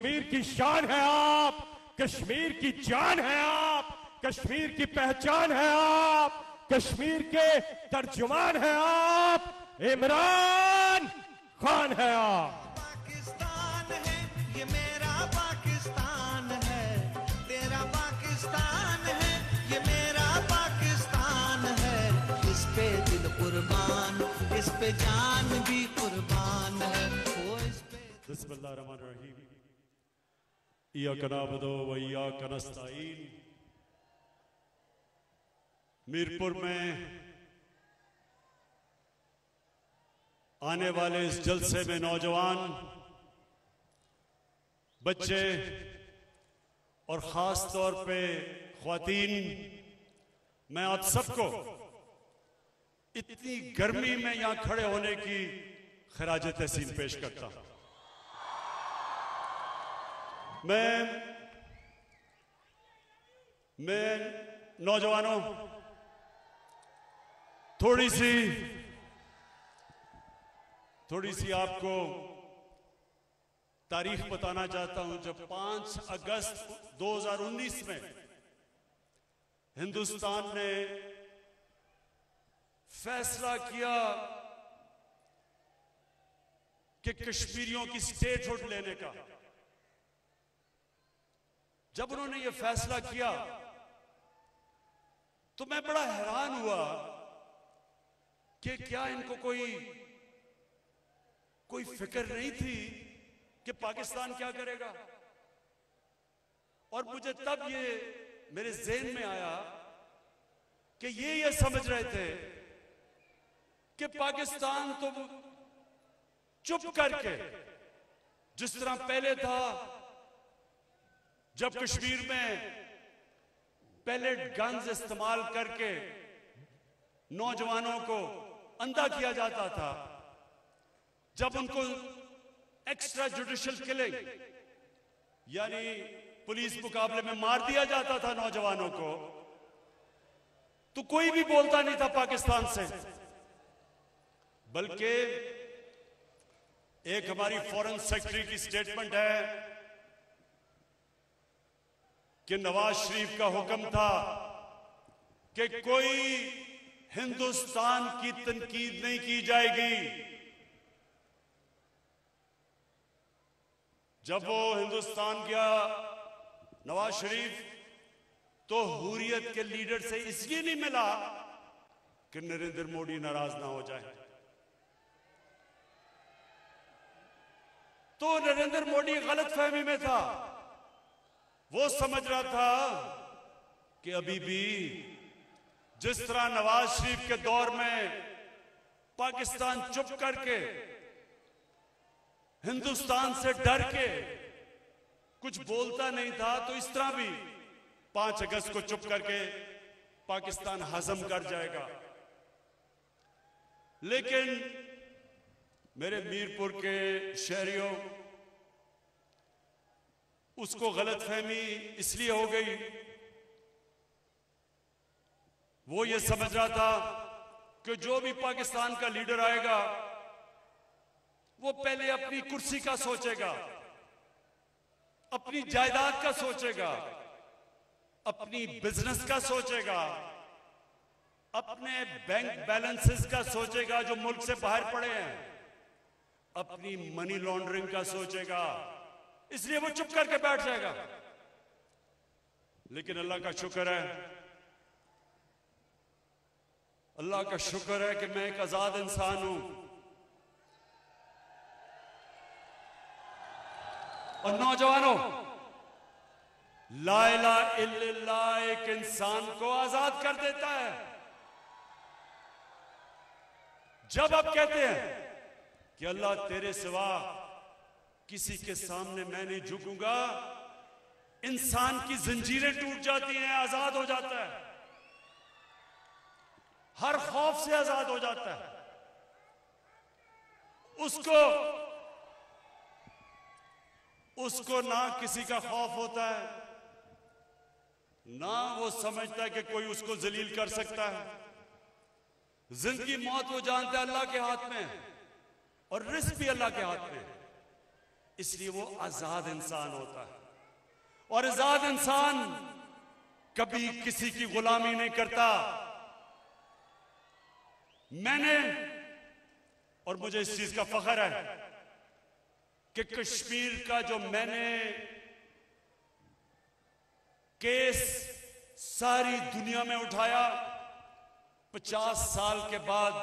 कश्मीर की शान है आप, कश्मीर की जान है आप, कश्मीर की पहचान है आप, कश्मीर के तर्जुमान है आप, इमरान खान है आप। पाकिस्तान है ये मेरा पाकिस्तान है, तेरा पाकिस्तान है ये मेरा पाकिस्तान है। इस पे दिल कुर्बान, इस पे जान भी कुर्बान है। वो इस पे बिस्मिल्लाहिर्रहमानिर्रहीम। इय्याका नअबुदु व इय्याका नस्तईन। मीरपुर में आने वाले इस जलसे में नौजवान, बच्चे और ख़ास तौर पे ख्वातीन, मैं आप सबको इतनी गर्मी में यहां खड़े होने की खराज तहसीन पेश करता हूं। मैं नौजवानों थोड़ी सी आपको तारीख बताना चाहता हूं। जब 5 अगस्त 2019 में हिंदुस्तान ने फैसला किया कि कश्मीरियों की स्टेटहुड लेने का, जब उन्होंने यह फैसला किया तो मैं बड़ा हैरान हुआ कि क्या इनको कोई फिक्र नहीं थी कि पाकिस्तान क्या करेगा। और मुझे तब ये मेरे ज़हन में आया कि ये समझ रहे थे कि पाकिस्तान तो चुप करके, जिस तरह पहले था जब कश्मीर में पैलेट गन्स इस्तेमाल करके नौजवानों को अंधा किया जाता था, जब उनको एक्स्ट्रा जुडिशियल किलिंग यानी पुलिस मुकाबले में मार दिया जाता था नौजवानों को, तो कोई भी बोलता नहीं था पाकिस्तान से। बल्कि एक हमारी फॉरेन सेक्रेटरी की स्टेटमेंट है कि नवाज शरीफ का हुक्म था कि कोई हिंदुस्तान की तनकीद नहीं की जाएगी। जब वो हिंदुस्तान गया नवाज शरीफ, तो हुर्रियत के लीडर से इसलिए नहीं मिला कि नरेंद्र मोदी नाराज ना हो जाए। तो नरेंद्र मोदी गलतफहमी में था। वो समझ रहा था कि अभी भी जिस तरह नवाज शरीफ के दौर में पाकिस्तान चुप करके, हिंदुस्तान से डर के कुछ बोलता नहीं था, तो इस तरह भी 5 अगस्त को चुप करके पाकिस्तान हजम कर जाएगा। लेकिन मेरे मीरपुर के शहरियों, उसको गलतफहमी इसलिए हो गई, वो ये समझ रहा था कि जो भी पाकिस्तान का लीडर आएगा वो पहले अपनी कुर्सी का सोचेगा, अपनी जायदाद का सोचेगा, अपनी बिजनेस का सोचेगा, अपने बैंक बैलेंसेस का सोचेगा जो मुल्क से बाहर पड़े हैं, अपनी मनी लॉन्ड्रिंग का सोचेगा। इसलिए वो चुप करके बैठ जाएगा। लेकिन अल्लाह का शुक्र है, अल्लाह का शुक्र है कि मैं एक आजाद इंसान हूं। और नौजवानों, ला इलाहा इल्लल्लाह एक इंसान को आजाद कर देता है। जब आप कहते हैं कि अल्लाह तेरे सिवा किसी के सामने मैं नहीं झुकूंगा, इंसान की जंजीरें टूट जाती हैं, आजाद हो जाता है, हर खौफ से आजाद हो जाता है। उसको ना किसी का खौफ होता है, ना वो समझता है कि कोई उसको जलील कर सकता है। जिंदगी मौत वो जानता है अल्लाह के हाथ में, और रिस्क भी अल्लाह के हाथ में। इसलिए वो आजाद इंसान होता है। और आजाद इंसान कभी किसी की गुलामी नहीं करता। मैंने, और मुझे इस चीज का फख्र है कि कश्मीर का जो मैंने केस सारी दुनिया में उठाया, 50 साल के बाद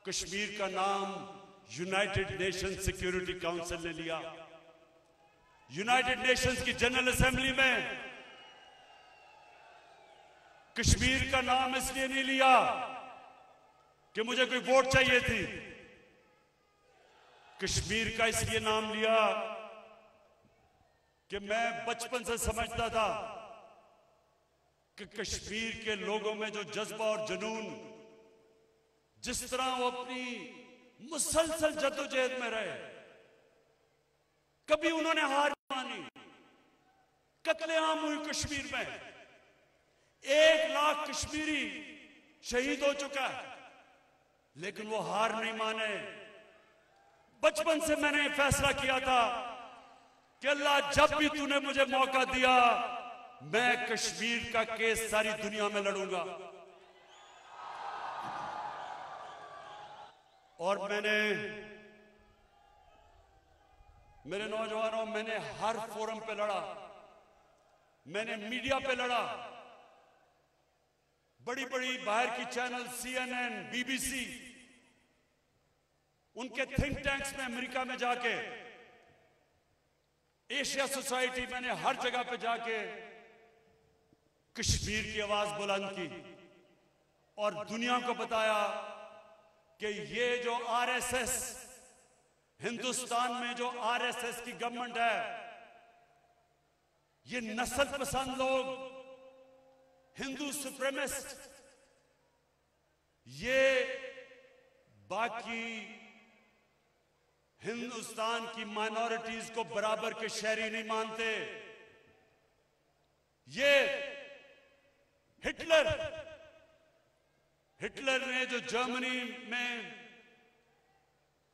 कश्मीर का नाम यूनाइटेड नेशन सिक्योरिटी काउंसिल ने लिया। यूनाइटेड नेशंस की जनरल असेंबली में कश्मीर का नाम इसलिए नहीं लिया कि मुझे कोई वोट चाहिए थी। कश्मीर का इसलिए नाम लिया कि मैं बचपन से समझता था कि कश्मीर के लोगों में जो जज्बा और जुनून, जिस तरह वो अपनी मुसलसल जद्दोजहद में रहे, कभी उन्होंने हार नहीं मानी। कत्लेआम हुई कश्मीर में, 1 लाख कश्मीरी शहीद हो चुका है, लेकिन वो हार नहीं माने। बचपन से मैंने फैसला किया था कि अल्लाह जब भी तूने मुझे मौका दिया, मैं कश्मीर का केस सारी दुनिया में लड़ूंगा। और मेरे नौजवानों, मैंने हर फोरम पे लड़ा, मैंने मीडिया पे लड़ा। बड़ी बड़ी बाहर की चैनल, CNN, BBC, उनके थिंक टैंक्स में अमेरिका में जाके, एशिया सोसाइटी, मैंने हर जगह पे जाके कश्मीर की आवाज बुलंद की और दुनिया को बताया कि ये जो RSS, हिंदुस्तान में जो RSS की गवर्नमेंट है, ये नस्ल पसंद लोग, हिंदू सुप्रीमिस्ट, ये बाकी हिंदुस्तान की माइनॉरिटीज को बराबर के शहरी नहीं मानते। ये हिटलर ने जो जर्मनी में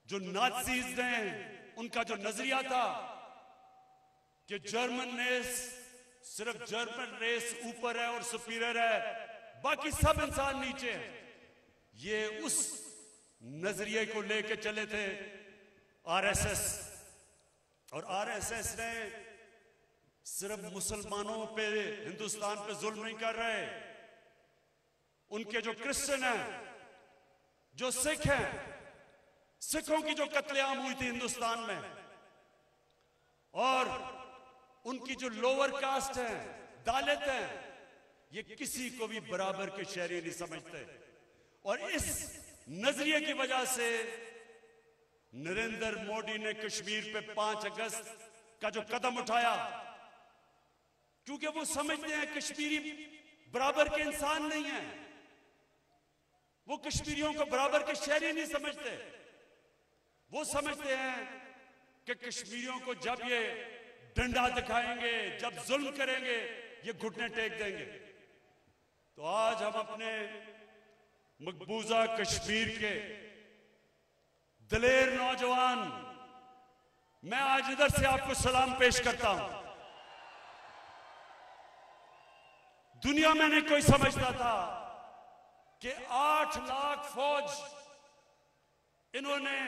जो नाज़ीज ने, उनका जो नजरिया था कि जर्मन रेस, सिर्फ जर्मन रेस ऊपर है और सुपीरियर है, बाकी सब इंसान नीचे है, ये उस नजरिए को लेके चले थे RSS। और RSS ने सिर्फ मुसलमानों पे, हिंदुस्तान पे जुल्म नहीं कर रहे, उनके जो क्रिश्चियन हैं, जो सिख हैं, सिखों की जो कत्लेआम हुई थी हिंदुस्तान में, और उनकी जो लोअर कास्ट है, दलित हैं, ये किसी को भी बराबर के शहरी नहीं समझते। और इस नजरिए की वजह से नरेंद्र मोदी ने कश्मीर पे 5 अगस्त का जो कदम उठाया, क्योंकि वो समझते हैं कश्मीरी बराबर के इंसान नहीं है, वो कश्मीरियों को बराबर के शहरी नहीं समझते। वो समझते हैं कि कश्मीरियों को जब ये डंडा दिखाएंगे, जब जुल्म करेंगे, ये घुटने टेक देंगे। तो आज हम अपने मकबूजा कश्मीर के दिलेर नौजवान, मैं आज इधर से आपको सलाम पेश करता हूं। दुनिया में नहीं कोई समझता था कि 8 लाख फौज इन्होंने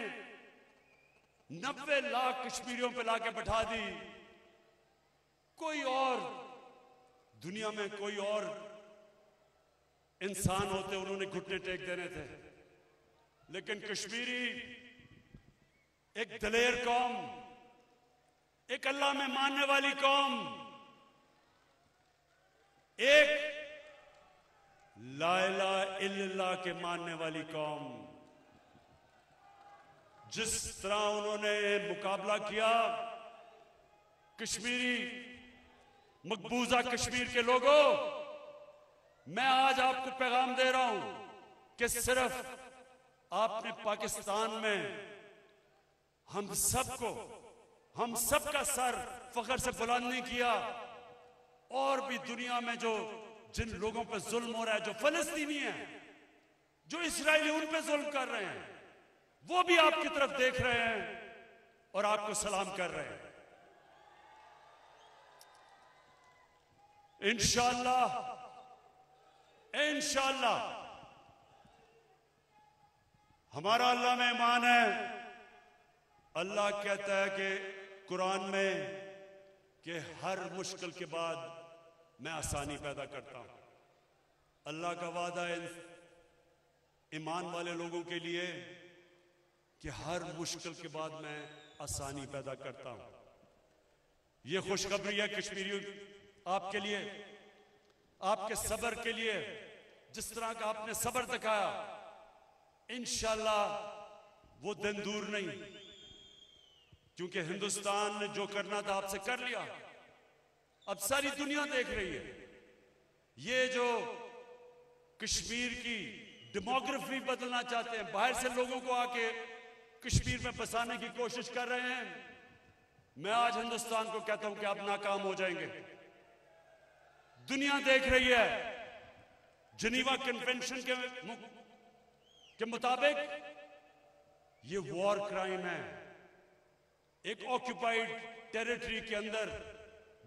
90 लाख कश्मीरियों पे लाके बैठा दी। कोई और दुनिया में कोई और इंसान होते, उन्होंने घुटने टेक देने थे, लेकिन कश्मीरी एक दलेर कौम, एक अल्लाह में मानने वाली कौम, एक ला इलाहा इल्लल्लाह के मानने वाली कौम, जिस तरह उन्होंने मुकाबला किया, कश्मीरी मकबूजा कश्मीर के लोगों, मैं आज आपको पैगाम दे रहा हूं कि सिर्फ आपने पाकिस्तान में हम सबका सर फख्र से बुलंद नहीं किया, और भी दुनिया में जिन लोगों पे जुल्म हो रहा है, जो फलस्तीनी हैं, जो इस्राएली उन पे जुल्म कर रहे हैं, वो भी आपकी तरफ देख रहे हैं। और आपको सलाम कर रहे हैं। इंशाअल्लाह इंशाअल्लाह हमारा अल्लाह में ईमान है। अल्लाह कहता है कि कुरान में कि हर मुश्किल के बाद मैं आसानी पैदा करता हूं। अल्लाह का वादा है ईमान वाले लोगों के लिए कि हर मुश्किल के बाद मैं आसानी पैदा करता हूं। यह खुशखबरी है कश्मीरियों आपके लिए, आपके सब्र के लिए। जिस तरह का आपने सब्र दिखाया, इंशाअल्लाह वो दिन दूर नहीं, क्योंकि हिंदुस्तान ने जो करना था आपसे कर लिया। अब सारी दुनिया देख रही है। ये जो कश्मीर की डेमोग्राफी बदलना चाहते हैं, बाहर से लोगों को आके कश्मीर में बसाने की कोशिश कर रहे हैं, मैं आज हिंदुस्तान को कहता हूं कि आप नाकाम हो जाएंगे। दुनिया देख रही है। जिनीवा कन्वेंशन के मुताबिक ये वॉर क्राइम है। एक ऑक्यूपाइड टेरिटरी के अंदर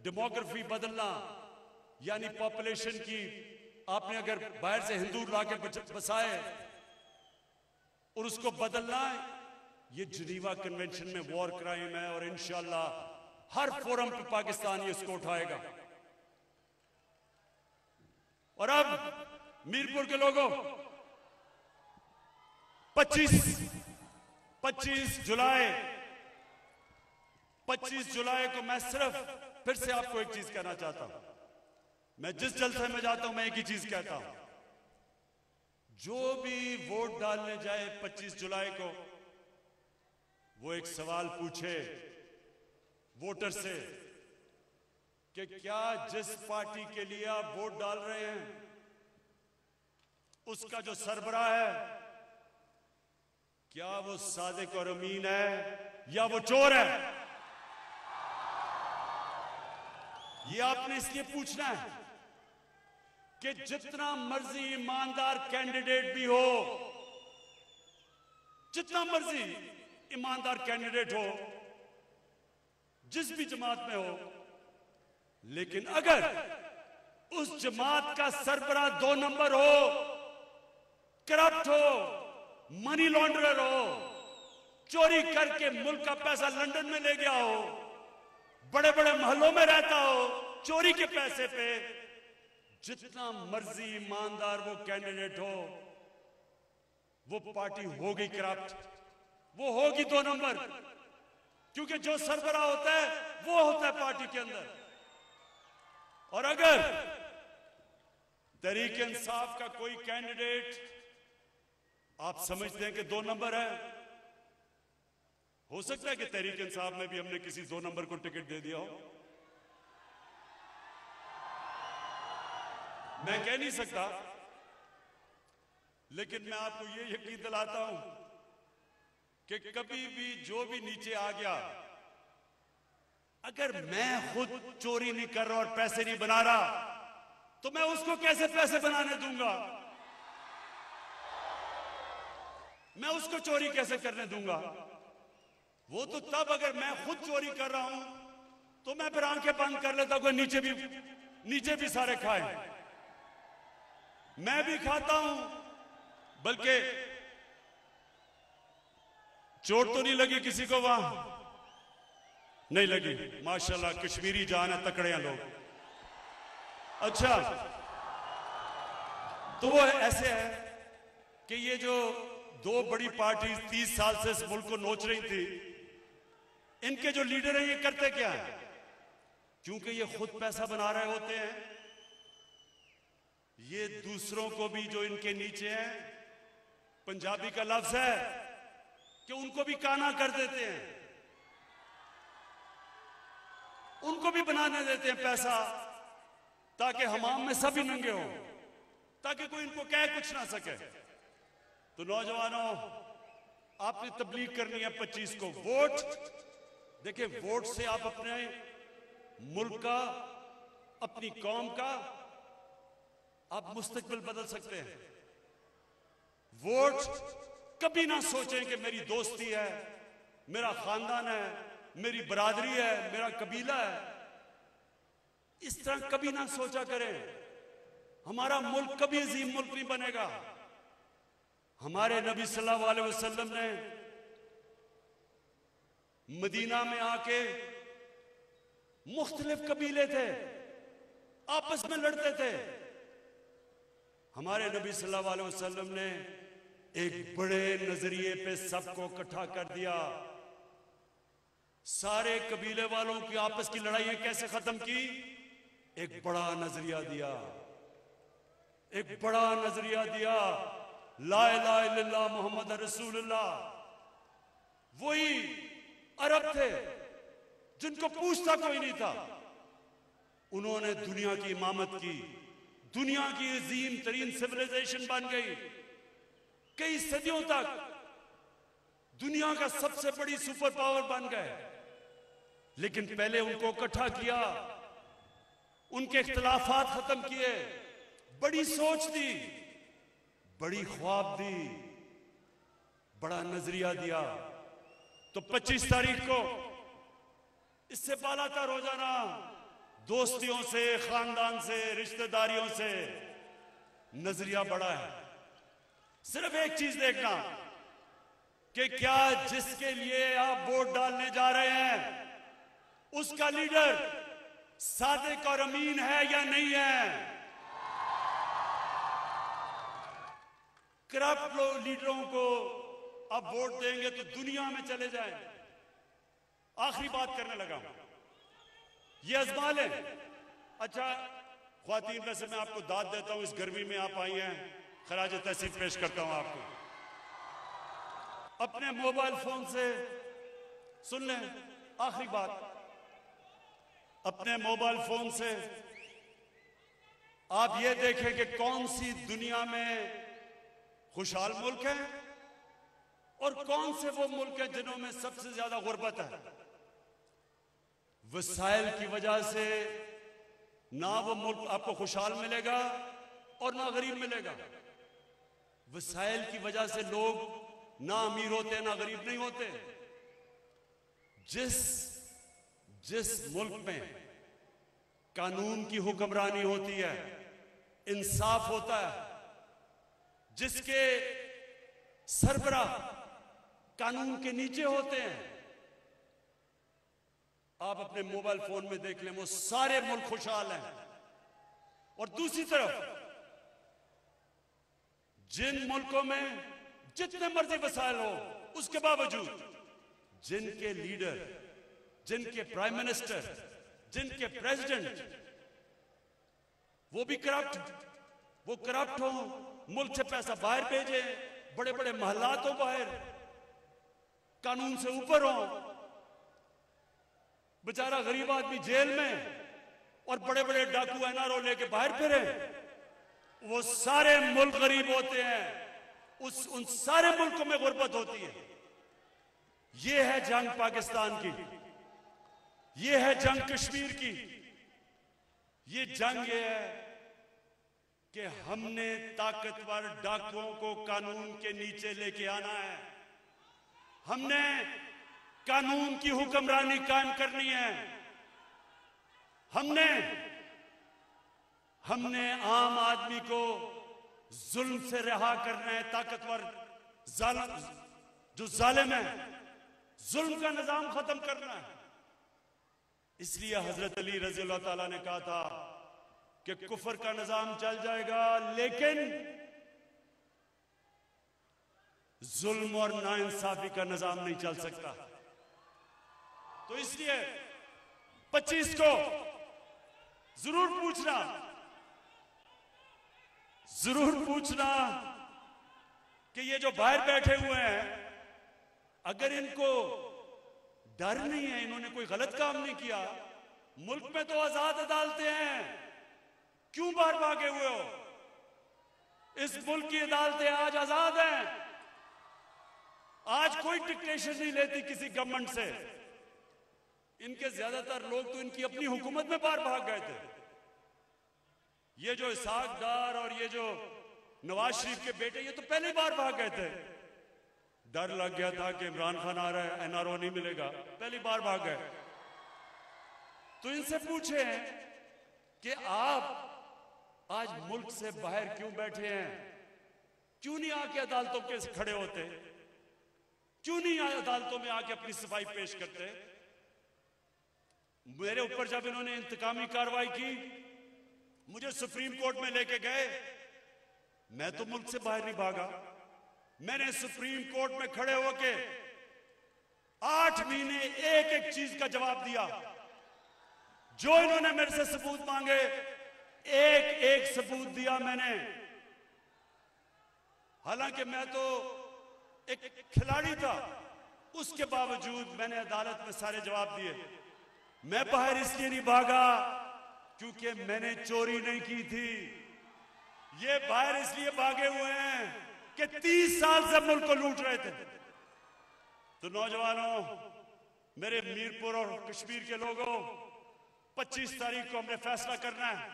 डेमोग्राफी बदलना, यानी पॉपुलेशन की आपने अगर बाहर से हिंदू लाके बसाए और उसको बदलना, ये जिनीवा कन्वेंशन में वॉर क्राइम है। और इंशाअल्लाह हर फोरम पे पाकिस्तान ये इसको उठाएगा। और अब मीरपुर के लोगों, 25 जुलाई को मैं सिर्फ फिर से आपको एक चीज कहना चाहता हूं। मैं जिस जलसे में जाता हूं मैं एक ही चीज कहता हूं, जो भी वोट डालने जाए 25 जुलाई को, वो एक सवाल पूछे वोटर से कि क्या जिस पार्टी के लिए आप वोट डाल रहे हैं उसका जो सरबराह है, क्या वो सादिक और अमीन है या वो चोर है। ये आपने इसलिए पूछना है कि जितना मर्जी ईमानदार कैंडिडेट भी हो, जितना मर्जी ईमानदार कैंडिडेट हो, जिस भी जमात में हो, लेकिन अगर उस जमात का सरबराह 2 नंबर हो, करप्ट हो, मनी लॉन्ड्रर हो, चोरी करके मुल्क का पैसा लंदन में ले गया हो, बड़े बड़े महलों में रहता हो चोरी के पैसे पे, जितना मर्जी ईमानदार वो कैंडिडेट हो, वो पार्टी होगी करप्ट, वो होगी 2 नंबर। क्योंकि जो सरबराह होता है वो होता है पार्टी के अंदर। और अगर तहरीक इंसाफ का कोई कैंडिडेट आप समझते हैं कि 2 नंबर है, हो सकता है कि तहरीक इंसाफ में भी हमने किसी 2 नंबर को टिकट दे दिया हो, मैं कह नहीं सकता, लेकिन मैं आपको ये यकीन दिलाता हूं कि कभी भी जो भी नीचे आ गया, अगर मैं खुद चोरी नहीं कर रहा और पैसे नहीं बना रहा, तो मैं उसको कैसे पैसे बनाने दूंगा? मैं उसको चोरी कैसे करने दूंगा? वो तो तब अगर मैं खुद चोरी कर रहा हूं तो मैं फिर आंखें बंद कर लेता हूं, नीचे भी सारे खाए, मैं भी खाता हूं, बल्कि चोट तो नहीं लगी किसी को, वहां नहीं लगी, माशाल्लाह कश्मीरी जान है, तकड़े हैं लोग। अच्छा, तो वो ऐसे है कि ये जो 2 बड़ी पार्टी 30 साल से इस मुल्क को नोच रही थी, इनके जो लीडर हैं ये करते क्या है? क्योंकि ये खुद पैसा बना रहे होते हैं, ये दूसरों को भी जो इनके नीचे हैं, पंजाबी का लफ्ज है कि उनको भी काना कर देते हैं, उनको भी बनाने देते हैं पैसा, ताकि हमाम में सभी नंगे हो, ताकि कोई इनको कह कुछ ना सके। तो नौजवानों, आपने तबलीग करनी है 25 को। वोट, देखिए, वोट से आप अपने मुल्क का, अपनी कौम का आप मुस्तकबिल बदल सकते हैं। वोट, कभी ना सोचें कि मेरी दोस्ती है, मेरा खानदान है, मेरी बरादरी है, मेरा कबीला है। इस तरह कभी ना सोचा करें। हमारा मुल्क कभी अजीम मुल्क नहीं बनेगा। हमारे नबी सल्लल्लाहु अलैहि वसल्लम ने मदीना में आके, मुख्तलिफ कबीले थे, आपस में लड़ते थे। हमारे नबी सल्लल्लाहु अलैहि वसल्लम ने एक बड़े नजरिए पे सबको इकट्ठा कर दिया। सारे कबीले वालों की आपस की लड़ाइयां कैसे खत्म की? एक बड़ा नजरिया दिया, एक बड़ा नजरिया दिया, ला इलाहा इल्लल्लाह मुहम्मद रसूलुल्लाह। वही अरब थे जिनको पूछता कोई नहीं था, उन्होंने दुनिया की इमामत की। दुनिया की अजीम तरीन सिविलाइजेशन बन गई। कई सदियों तक दुनिया का सबसे बड़ी सुपर पावर बन गए। लेकिन पहले उनको इकट्ठा किया, उनके इख्तिलाफात खत्म किए, बड़ी सोच दी, बड़ी ख्वाब दी, बड़ा नजरिया दिया। तो 25 तारीख को इससे बालातर हो जाना, दोस्तियों से, खानदान से, रिश्तेदारियों से नजरिया बड़ा है। सिर्फ एक चीज देखना कि क्या जिसके लिए आप वोट डालने जा रहे हैं उसका लीडर सादिक और अमीन है या नहीं है। करप्ट लीडरों को अब वोट देंगे तो दुनिया में चले जाएं। आखिरी बात करने लगा हूं, ये आजमा लें। अच्छा ख्वातीन, वैसे मैं आपको दाद देता हूं, इस गर्मी में आप आई हैं, खराज तहसीन पेश करता हूं आपको। अपने मोबाइल फोन से सुन लें, आखिरी बात, अपने मोबाइल फोन से आप ये देखें कि कौन सी दुनिया में खुशहाल मुल्क है और कौन से वो मुल्क हैं जिन्हों में सबसे ज्यादा गुर्बत है। वसाइल की वजह से ना वो मुल्क आपको खुशहाल मिलेगा और ना गरीब मिलेगा। वसाइल की वजह से लोग ना अमीर होते ना गरीब नहीं होते। जिस मुल्क में कानून की हुक्मरानी होती है, इंसाफ होता है, जिसके सरबरा कानून के नीचे होते हैं, आप अपने मोबाइल फोन में देख लें, वो सारे मुल्क खुशहाल हैं। और दूसरी तरफ जिन मुल्कों में जितने मर्जी वसाइल हो, उसके बावजूद जिनके लीडर, जिनके प्राइम मिनिस्टर, जिनके प्रेसिडेंट वो भी करप्ट, वो करप्ट हो, मुल्क से पैसा बाहर भेजे, बड़े बड़े महलात हो बाहर, कानून से ऊपर हो, बेचारा गरीब आदमी जेल में और बड़े बड़े डाकू एनआरओ लेके बाहर फिरे, वो सारे मुल्क गरीब होते हैं। उन सारे मुल्कों में गुर्बत होती है। ये है जंग पाकिस्तान की, ये है जंग कश्मीर की। ये जंग ये है कि हमने ताकतवर डाकुओं को कानून के नीचे लेके आना है। हमने कानून की हुक्मरानी कायम करनी है। हमने आम आदमी को जुल्म से रिहा करना है। ताकतवर जो जालिम है, जुल्म का निजाम खत्म करना है। इसलिए हजरत अली रज़ी अल्लाह ताला ने कहा था कि कुफर का निजाम चल जाएगा, लेकिन जुल्म और नाइंसाफी का निजाम नहीं चल सकता। तो इसलिए 25 को जरूर पूछना कि ये जो बाहर बैठे हुए हैं, अगर इनको डर नहीं है, इन्होंने कोई गलत काम नहीं किया, मुल्क में तो आजाद अदालतें हैं, क्यों बाहर भागे हुए हो? इस मुल्क की अदालतें आज आजाद हैं। आज कोई डिक्टेशन नहीं लेती किसी गवर्नमेंट से। इनके ज्यादातर लोग तो इनकी अपनी हुकूमत में बाहर भाग गए थे। ये जो इसहाक डार और ये जो नवाज शरीफ के बेटे, ये तो पहले ही बाहर भाग गए थे। डर लग गया था कि इमरान खान आ रहा है, एनआरओ नहीं मिलेगा, पहली बार भाग गए। तो इनसे पूछे कि आप आज मुल्क से बाहर क्यों बैठे हैं? क्यों नहीं आके अदालतों के खड़े होते? क्यों नहीं अदालतों में आके अपनी सफाई पेश करते? मेरे ऊपर जब इन्होंने इंतकामी कार्रवाई की, मुझे सुप्रीम कोर्ट में लेके गए, मैं तो मुल्क से बाहर नहीं भागा। मैंने सुप्रीम कोर्ट में खड़े होके 8 महीने एक एक चीज का जवाब दिया। जो इन्होंने मेरे से सबूत मांगे, एक एक सबूत दिया मैंने। हालांकि मैं तो एक खिलाड़ी था, उसके बावजूद मैंने अदालत में सारे जवाब दिए। मैं बाहर इसलिए नहीं भागा क्योंकि मैंने चोरी नहीं की थी। ये बाहर इसलिए भागे हुए हैं कि 30 साल से मुल्क को लूट रहे थे। तो नौजवानों, मेरे मीरपुर और कश्मीर के लोगों, 25 तारीख को हमने फैसला करना है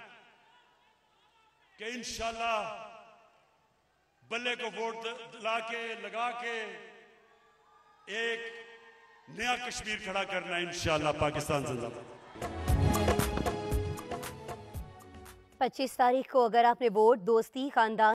कि इंशाल्लाह बल्ले को वोट दिला के लगा के एक नया कश्मीर खड़ा करना है इंशाल्लाह। पाकिस्तान जिंदाबाद। 25 तारीख को अगर आपने वोट दोस्ती खानदान